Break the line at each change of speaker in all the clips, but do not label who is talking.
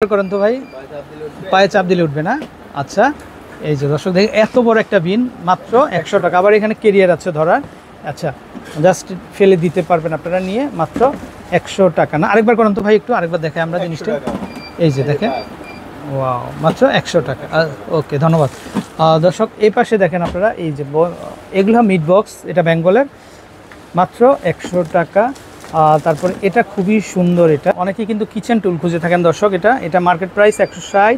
করেন তো ভাই, পায়ে চাপ দিলে উঠবে না। আচ্ছা, এই যে দর্শক দেখে এত বড় একটা বিন মাত্র 100 টাকা। আবার এখানে কেরিয়ার আছে ধরার। আচ্ছা, জাস্ট ফেলে দিতে পারবেন আপনারা নিয়ে, মাত্র 100 টাকা। না আরেকবার করেন তো ভাই, একটু আরেকবার দেখাই আমরা জিনিসটা। এই যে দেখেন, ওয়াও, মাত্র 100 টাকা। ওকে, ধন্যবাদ। দর্শক এই পাশে দেখেন আপনারা, এই যে এগুলো মিট বক্স, এটা বেঙ্গলের, মাত্র 100 টাকা। তারপরে এটা খুবই সুন্দর। এটা অনেকেই কিন্তু কিচেন টুল খুঁজে থাকেন দর্শক, এটা মার্কেট প্রাইস 160,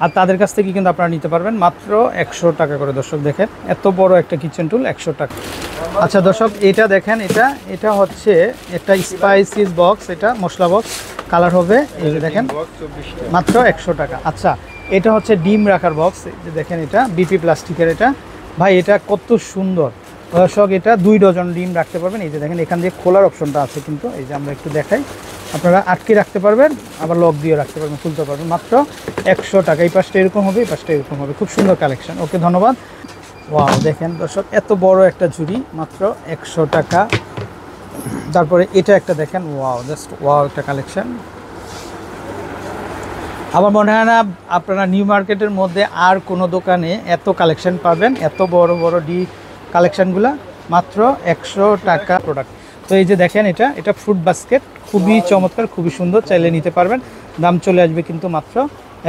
আর তাদের কাছ থেকে কিন্তু আপনারা নিতে পারবেন মাত্র 100 টাকা করে। দর্শক দেখেন এত বড় একটা কিচেন টুল 100 টাকা। আচ্ছা দর্শক, এটা দেখেন, এটা হচ্ছে একটা স্পাইসিস বক্স, এটা মশলা বক্স, কালার হবে, এই যে দেখেন মাত্র 100 টাকা। আচ্ছা, এটা হচ্ছে ডিম রাখার বক্স, এই যে দেখেন, এটা বিপি প্লাস্টিকের। এটা ভাই এটা কত সুন্দর দর্শক, এটা 2 ডজন ডিম রাখতে পারবেন। এই যে দেখেন, এখান দিয়ে খোলার অপশনটা আছে কিন্তু, এই যে আমরা একটু দেখাই, আপনারা আটকে রাখতে পারবেন, আবার লক দিয়ে রাখতে পারবেন, খুলতে পারবেন, মাত্র 100 টাকা। এই পাশটা এরকম হবে, এই পাশটা এরকম হবে, খুব সুন্দর কালেকশন। ওকে, ধন্যবাদ। ওয়াও, দেখেন দর্শক এত বড় একটা ঝুড়ি, মাত্র 100 টাকা। তারপরে এটা একটা দেখেন, ওয়াও, জাস্ট ওয়াও একটা কালেকশন। আমার মনে হয় না আপনারা নিউ মার্কেটের মধ্যে আর কোনো দোকানে এত কালেকশন পাবেন, এত বড় বড় কালেকশানগুলো, মাত্র 100 টাকা প্রোডাক্ট। তো এই যে দেখেন, এটা ফ্রুট বাস্কেট, খুবই চমৎকার, খুবই সুন্দর, চাইলে নিতে পারবেন। দাম চলে আসবে কিন্তু মাত্র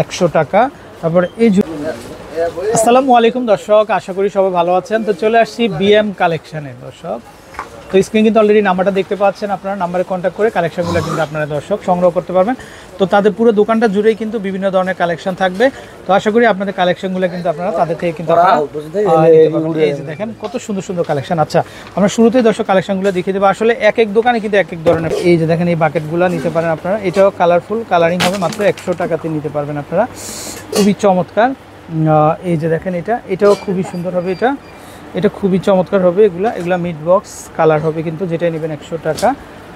100 টাকা। তারপরে এই আসসালামু আলাইকুম দর্শক, আশা করি সবাই ভালো আছেন। তো চলে আসছি বিএম কালেকশানে দর্শক। তো স্ক্রিন কিন্তু অলরেডি নাম্বারটা দেখতে পাচ্ছেন, আপনারা নাম্বারে কন্ট্যাক্ট করে কালেকশনগুলো কিন্তু আপনারা দর্শক সংগ্রহ করতে পারবেন। তো তাদের পুরো দোকানটা জুড়েই কিন্তু বিভিন্ন ধরনের কালেকশন থাকবে। তো আশা করি আপনাদের কালেকশনগুলো কিন্তু আপনারা তাদের থেকে কিন্তু এই যে দেখেন কত সুন্দর সুন্দর কালেকশন। আচ্ছা, আমরা শুরুতেই দর্শক কালেকশনগুলো দেখিয়ে দেবো। আসলে এক এক দোকানে কিন্তু এক এক ধরনের, এই যে দেখেন এই বাকেটগুলো নিতে পারেন আপনারা, এটাও কালারফুল, কালারিং হবে, মাত্র 100 টাকাতে নিতে পারবেন আপনারা, খুবই চমৎকার। এই যে দেখেন, এটাও খুবই সুন্দর হবে, এটা খুবই চমৎকার হবে। এগুলা মিট বক্স, কালার হবে কিন্তু, যেটাই নেবেন 100 টাকা।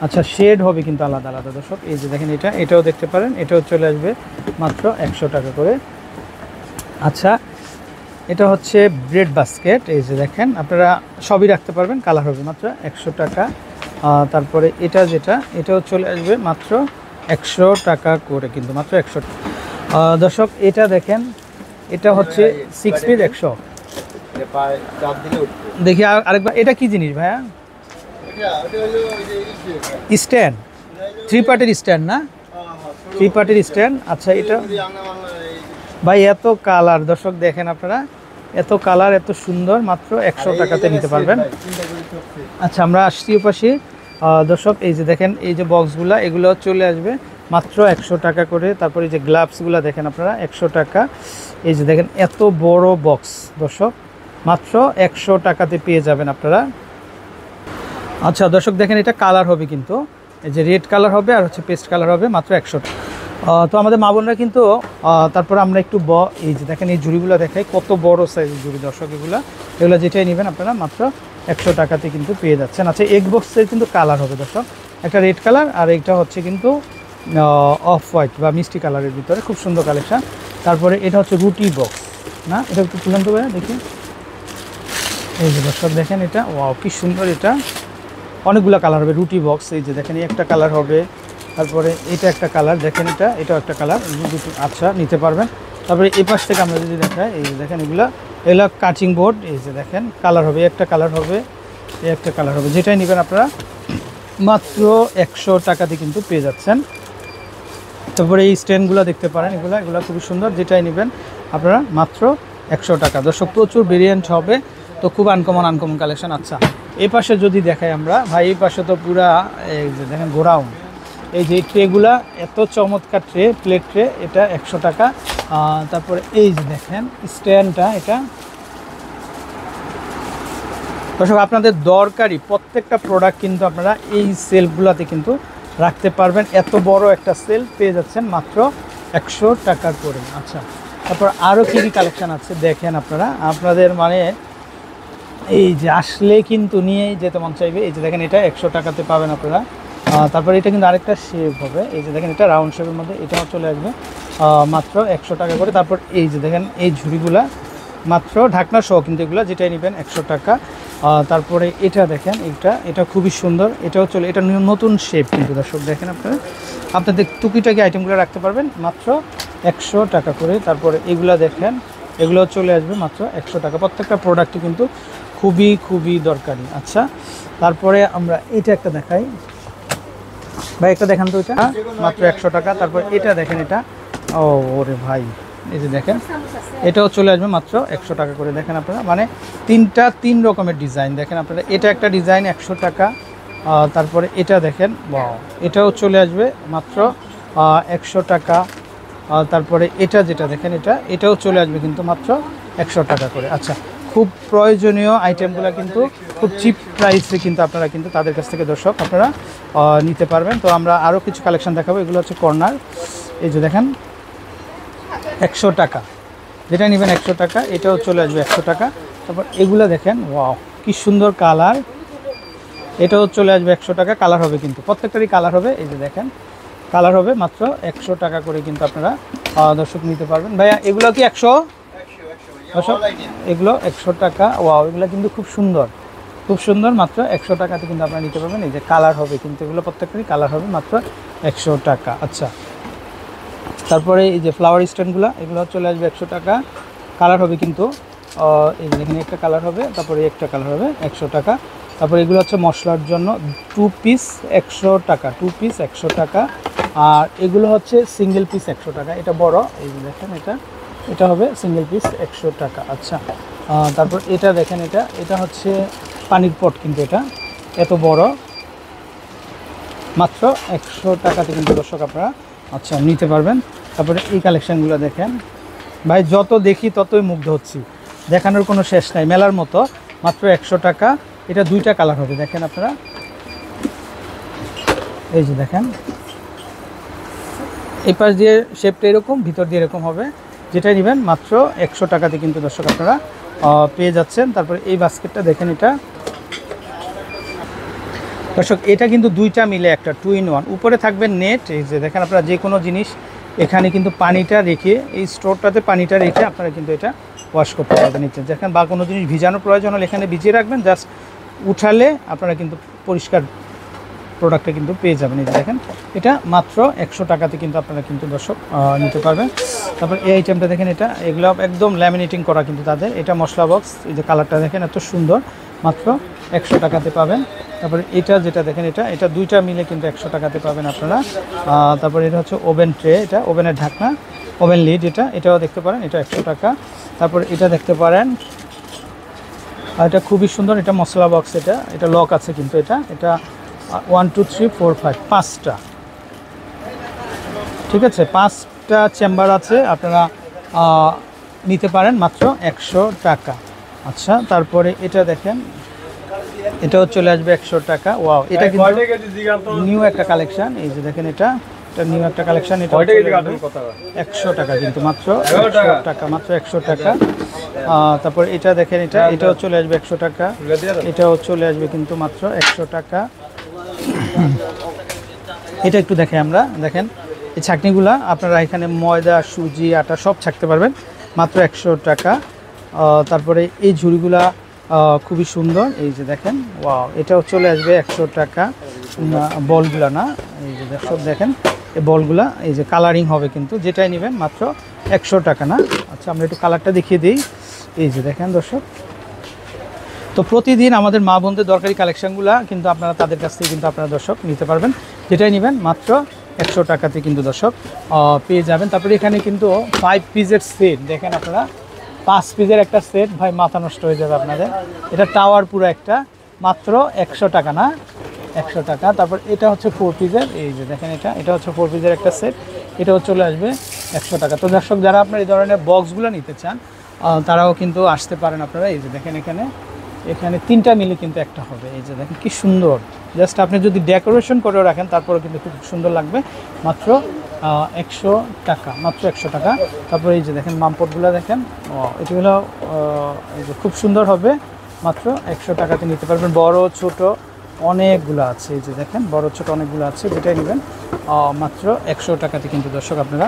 আচ্ছা, শেড হবে কিন্তু আলাদা আলাদা দর্শক। এই যে দেখেন, এটাও দেখতে পারেন, এটাও চলে আসবে মাত্র 100 টাকা করে। আচ্ছা, এটা হচ্ছে ব্রেড বাস্কেট, এই যে দেখেন, আপনারা সবই রাখতে পারবেন, কালার হবে, মাত্র 100 টাকা। তারপরে এটাও চলে আসবে মাত্র 100 টাকা করে কিন্তু, মাত্র 100 টাকা। দর্শক এটা দেখেন, এটা হচ্ছে 6 পিস 100। দেখি আরেকবার, এটা কি জিনিস ভাইয়া? স্ট্যান্ড, 3 পার্টের স্ট্যান্ড না? 3 পার্টের স্ট্যান্ড। আচ্ছা, এটা ভাই এত কালার দর্শক দেখেন আপনারা, এত কালার, এত সুন্দর, মাত্র 100 টাকাতে নিতে পারবেন। আচ্ছা, আমরা আসছি ওপাশে দর্শক, এই যে দেখেন, এই যে বক্সগুলা, এগুলো চলে আসবে মাত্র 100 টাকা করে। তারপরে এই যে গ্লাভসগুলো দেখেন আপনারা, 100 টাকা। এই যে দেখেন এত বড় বক্স দর্শক, মাত্র 100 টাকাতে পেয়ে যাবেন আপনারা। আচ্ছা দর্শক দেখেন, এটা কালার হবে কিন্তু, এই যে রেড কালার হবে আর হচ্ছে পেস্ট কালার হবে, মাত্র 100 টাকা। তো আমাদের মা বোনরা কিন্তু, তারপর আমরা একটু এই যে দেখেন এই ঝুড়িগুলো দেখাই, কত বড় সাইজের ঝুড়ি দর্শক, এগুলো যেটাই নেবেন আপনারা মাত্র 100 টাকাতে কিন্তু পেয়ে যাচ্ছেন। আচ্ছা, এগ বক্সের কিন্তু কালার হবে দর্শক, একটা রেড কালার আর এটা হচ্ছে কিন্তু অফ হোয়াইট বা মিষ্টি কালারের ভিতরে, খুব সুন্দর কালেকশন। তারপরে এটা হচ্ছে রুটি বক্স, না এটা একটু তুলন্ত ভাইয়া দেখি। এই যে দর্শক দেখেন, এটা ওয়াও কি সুন্দর, এটা অনেকগুলো কালার হবে, রুটি বক্স। এই যে দেখেন, এই একটা কালার হবে, তারপরে এটা একটা কালার দেখেন, এটাও একটা কালার, দুটো। আচ্ছা, নিতে পারবেন। তারপরে এই পাশ থেকে আমরা যদি দেখাই, এই যে দেখেন, এগুলো কাটিং বোর্ড। এই যে দেখেন, কালার হবে, একটা কালার হবে, একটা কালার হবে, যেটাই নেবেন আপনারা মাত্র 100 টাকাতে কিন্তু পেয়ে যাচ্ছেন। তারপরে এই স্ট্যান্ডগুলো দেখতে পারেন, এগুলো খুবই সুন্দর, যেটাই নেবেন আপনারা মাত্র 100 টাকা। দর্শক প্রচুর ভেরিয়েন্ট হবে, তো খুব আনকমন কালেকশন। আচ্ছা, এই পাশে যদি দেখাই আমরা ভাই, এই পাশে তো পুরা, এই যে দেখেন গোরাউন, এই যে ট্রেগুলা এত চমৎকার ট্রে, প্লেট ট্রে, এটা 100 টাকা। তারপরে এই যে দেখেন স্ট্যান্ডটা, এটা দর্শক আপনাদের দরকারি প্রত্যেকটা প্রোডাক্ট কিন্তু আপনারা এই সেলফগুলোতে কিন্তু রাখতে পারবেন। এত বড় একটা সেল পেয়ে যাচ্ছেন মাত্র 100 টাকা করে। আচ্ছা, তারপর আরও কী কালেকশান আছে দেখেন আপনারা, আপনাদের মানে এই যে আসলে কিন্তু নিয়েই যেতে মন চাইবে। এই যে দেখেন, এটা 100 টাকাতে পাবেন আপনারা। তারপরে এটা কিন্তু আরেকটা শেপ হবে, এই যে দেখেন, এটা রাউন্ড শেপের মধ্যে, এটাও চলে আসবে মাত্র 100 টাকা করে। তারপর এই যে দেখেন এই ঝুড়িগুলা, মাত্র ঢাকনা সহ কিন্তু, এগুলো যেটাই নেবেন 100 টাকা। তারপরে এটা দেখেন, এটা খুবই সুন্দর, এটাও চলে, এটা নতুন শেপ কিন্তু দর্শক দেখেন আপনারা, আপনাদের টুকিটাকি আইটেমগুলো রাখতে পারবেন মাত্র 100 টাকা করে। তারপরে এগুলা দেখেন, এগুলো চলে আসবে মাত্র 100 টাকা। প্রত্যেকটা প্রোডাক্টই কিন্তু খুবই খুবই দরকারি। আচ্ছা, তারপরে আমরা এটা একটা দেখাই ভাই, একটা দেখান তো, এটা মাত্র 100 টাকা। তারপর এটা দেখেন, এটা ওরে ভাই, এই যে দেখেন, এটাও চলে আসবে মাত্র 100 টাকা করে। দেখেন আপনারা, মানে তিন রকমের ডিজাইন দেখেন আপনারা। এটা একটা ডিজাইন 100 টাকা। তারপরে এটা দেখেন, ওয়াও, এটাও চলে আসবে মাত্র 100 টাকা। তারপরে এটা যেটা দেখেন, এটাও চলে আসবে কিন্তু মাত্র 100 টাকা করে। আচ্ছা, খুব প্রয়োজনীয় আইটেমগুলো কিন্তু খুব চিপ প্রাইসে কিন্তু আপনারা কিন্তু তাদের কাছ থেকে দর্শক আপনারা নিতে পারবেন। তো আমরা আরও কিছু কালেকশন দেখাবো। এগুলো হচ্ছে কর্নার, এই যে দেখেন 100 টাকা, যেটা নেবেন 100 টাকা, এটাও চলে আসবে 100 টাকা। তারপর এগুলো দেখেন, ওয়াও, কি সুন্দর কালার, এটাও চলে আসবে 100 টাকা। কালার হবে কিন্তু প্রত্যেকটারই কালার হবে, এই যে দেখেন কালার হবে মাত্র 100 টাকা করে কিন্তু আপনারা দর্শক নিতে পারবেন। ভাইয়া এগুলো কি 100 দর্শক? এগুলো 100 টাকা। ওয়াও, এগুলো কিন্তু খুব সুন্দর, খুব সুন্দর, মাত্র 100 টাকাতে কিন্তু আপনারা নিতে পারবেন। এই যে কালার হবে কিন্তু, এগুলো প্রত্যেকটারই কালার হবে মাত্র 100 টাকা। আচ্ছা, তারপরে এই যে ফ্লাওয়ার স্ট্যান্ডগুলো, এগুলো চলে আসবে 100 টাকা। কালার হবে কিন্তু, এই যে এখানে একটা কালার হবে, তারপরে একটা কালার হবে 100 টাকা। তারপরে এগুলো হচ্ছে মশলার জন্য 2 পিস 100 টাকা, 2 পিস 100 টাকা। আর এগুলো হচ্ছে সিঙ্গেল পিস 100 টাকা। এটা বড়, এই যে দেখেন, এটা হবে সিঙ্গেল পিস 100 টাকা। আচ্ছা, তারপর এটা দেখেন, এটা হচ্ছে পানির পট, কিন্তু এটা এত বড়, মাত্র 100 টাকাতে কিন্তু দর্শক আপনারা আচ্ছা নিতে পারবেন। তারপরে এই কালেকশানগুলো দেখেন ভাই, যত দেখি ততই মুগ্ধ হচ্ছি, দেখানোর কোনো শেষ নাই, মেলার মতো, মাত্র 100 টাকা। এটা দুইটা কালার হবে, দেখেন আপনারা, এই যে দেখেন, এই পাশ দিয়ে শেপটা এরকম, ভিতর দিয়ে এরকম হবে। যেটা নেবেন মাত্র 100 টাকাতে কিন্তু দর্শক আপনারা পেয়ে যাচ্ছেন। তারপরে এই বাস্কেটটা দেখেন, এটা দর্শক, এটা কিন্তু দুইটা মিলে একটা 2 in 1। উপরে থাকবে নেট, এই যে দেখেন আপনারা, যে কোনো জিনিস এখানে কিন্তু পানিটা রেখে, এই স্টোরটাতে পানিটা রেখে আপনারা কিন্তু এটা ওয়াশ করতে পারবেন। নিচে দেখেন, বা কোনো জিনিস ভিজানোর প্রয়োজন হলে এখানে ভিজিয়ে রাখবেন, জাস্ট উঠালে আপনারা কিন্তু পরিষ্কার প্রোডাক্টটা কিন্তু পেয়ে যাবেন। এই যে দেখেন, এটা মাত্র 100 টাকাতে কিন্তু আপনারা কিন্তু দর্শক নিতে পারবেন। তারপর এই আইটেমটা দেখেন, এগুলো একদম ল্যামিনেটিং করা কিন্তু তাদের। এটা মশলা বক্স, এই যে কালারটা দেখেন এত সুন্দর, মাত্র 100 টাকাতে পাবেন। তারপরে এটা যেটা দেখেন, এটা দুইটা মিলে কিন্তু 100 টাকাতে পাবেন আপনারা। তারপরে এটা হচ্ছে ওভেন ট্রে, এটা ওভেনের ঢাকনা, ওভেন লিড, এটাও দেখতে পারেন, এটা 100 টাকা। তারপর এটা দেখতে পারেন, এটা খুবই সুন্দর, এটা মশলা বক্স, এটা লক আছে কিন্তু, এটা 1 2 3 4 5 5টা, ঠিক আছে, 5টা চেম্বার আছে, আপনারা নিতে পারেন মাত্র 100 টাকা। আচ্ছা, তারপরে এটা দেখেন, এটাও চলে আসবে 100 টাকা। ওয়াও, এটা কিন্তু নিউ একটা কালেকশন, এই যে দেখেন, এটা নিউ একটা কালেকশন, এটা 100 টাকা কিন্তু, মাত্র 100 টাকা, মাত্র 100 টাকা। তারপর এটা দেখেন, এটাও চলে আসবে 100 টাকা, এটাও চলে আসবে কিন্তু মাত্র 100 টাকা। এটা একটু দেখে আমরা, দেখেন এই ছাঁকনিগুলা আপনারা এখানে ময়দা, সুজি, আটা সব ছাঁকতে পারবেন, মাত্র 100 টাকা। তারপরে এই ঝুড়িগুলা খুবই সুন্দর, এই যে দেখেন, ওয়াও, এটাও চলে আসবে 100 টাকা। বলগুলা না, এই যে সব দেখেন, এই বলগুলা, এই যে কালারিং হবে কিন্তু, যেটাই নেবেন মাত্র 100 টাকা না। আচ্ছা, আমরা একটু কালারটা দেখিয়ে দিই, এই যে দেখেন দর্শক। তো প্রতিদিন আমাদের মা বোনদের দরকারি কালেকশানগুলো কিন্তু আপনারা তাদের কাছ থেকে কিন্তু আপনারা দর্শক নিতে পারবেন, যেটাই নেবেন মাত্র 100 টাকাতে কিন্তু দর্শক পেয়ে যাবেন। তারপরে এখানে কিন্তু 5 পিসের সেট দেখেন আপনারা, 5 পিসের একটা সেট, ভাই মাথা নষ্ট হয়ে যাবে আপনাদের। এটা টাওয়ার পুরো একটা, মাত্র 100 টাকা না, 100 টাকা। তারপর এটা হচ্ছে 4 পিসের, এই যে দেখেন, এটা হচ্ছে 4 পিসের একটা সেট, এটাও চলে আসবে 100 টাকা। তো দর্শক, যারা আপনার এই ধরনের বক্সগুলো নিতে চান তারাও কিন্তু আসতে পারেন আপনারা। এই যে দেখেন, এখানে 3টা মিলে কিন্তু একটা হবে, এই যে দেখেন কি সুন্দর, জাস্ট আপনি যদি ডেকোরেশন করেও রাখেন তারপরেও কিন্তু খুব সুন্দর লাগবে, মাত্র 100 টাকা, মাত্র 100 টাকা। তারপরে এই যে দেখেন মামপটগুলো দেখেন, এগুলো এই যে খুব সুন্দর হবে, মাত্র 100 টাকাতে নিতে পারবেন। বড় ছোট অনেকগুলো আছে, এই যে দেখেন বড় ছোট অনেকগুলো আছে, যেটাই নেবেন মাত্র 100 টাকাতে কিন্তু দর্শক আপনারা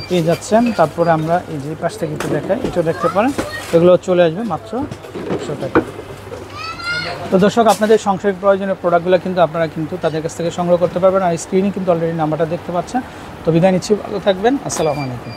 পেয়ে যাচ্ছেন। তারপরে আমরা এই যে পাশ থেকে একটু দেখাই, এটাও দেখতে পারেন, এগুলো চলে আসবে মাত্র 100 টাকা। তো দর্শক, আপনাদের সংসারিক প্রয়োজনীয় প্রোডাক্টগুলো কিন্তু আপনারা কিন্তু তাদের কাছ থেকে সংগ্রহ করতে পারবেন। আর স্ক্রিনে কিন্তু অলরেডি নাম্বারটা দেখতে পাচ্ছেন। তো বিদায় নিচ্ছি, ভালো থাকবেন, আসসালামু আলাইকুম।